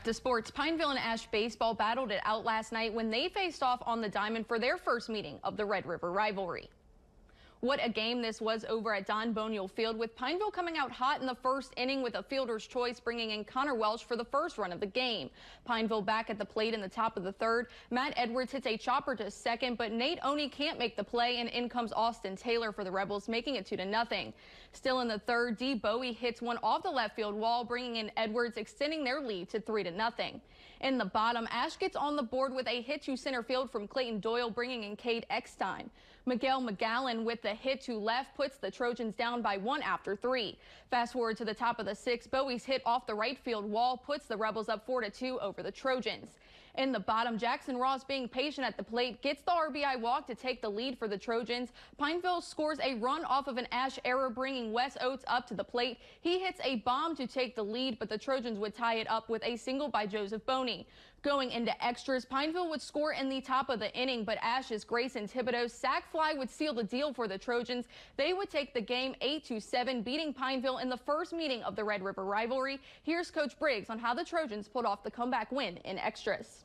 To sports, Pineville and Ash baseball battled it out last night when they faced off on the diamond for their first meeting of the Red River Rivalry. What a game this was over at Don Boniel Field, with Pineville coming out hot in the first inning with a fielder's choice, bringing in Connor Welsh for the first run of the game. Pineville back at the plate in the top of the third. Matt Edwards hits a chopper to second, but Nate Oney can't make the play, and in comes Austin Taylor for the Rebels, making it 2-0. Still in the third, D. Bowie hits one off the left field wall, bringing in Edwards, extending their lead to 3-0. In the bottom, Ash gets on the board with a hit to center field from Clayton Doyle, bringing in Cade Eckstein. Miguel McGallen with the hit to left puts the Trojans down by 1 after 3. Fast forward to the top of the 6th, Bowie's hit off the right field wall puts the Rebels up 4-2 over the Trojans. In the bottom, Jackson Ross, being patient at the plate, gets the RBI walk to take the lead for the Trojans. Pineville scores a run off of an Ash error, bringing Wes Oates up to the plate. He hits a bomb to take the lead, but the Trojans would tie it up with a single by Joseph Boney. Going into extras, Pineville would score in the top of the inning, but Ash's Grayson Thibodeau's sac fly would seal the deal for the Trojans. They would take the game 8-7, beating Pineville in the first meeting of the Red River Rivalry. Here's Coach Briggs on how the Trojans pulled off the comeback win in extras.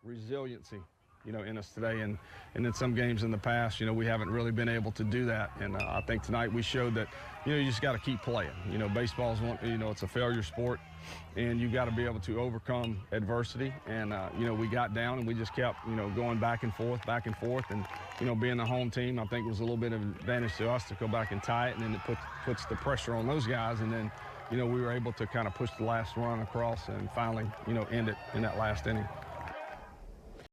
Resiliency, in us today, and in some games in the past, we haven't really been able to do that. And I think tonight we showed that, you just got to keep playing. Baseball's one, it's a failure sport, and you got to be able to overcome adversity. And we got down and we just kept, going back and forth, and being the home team, I think it was a little bit of an advantage to us to go back and tie it, and then it puts the pressure on those guys, and then we were able to kind of push the last run across and finally end it in that last inning.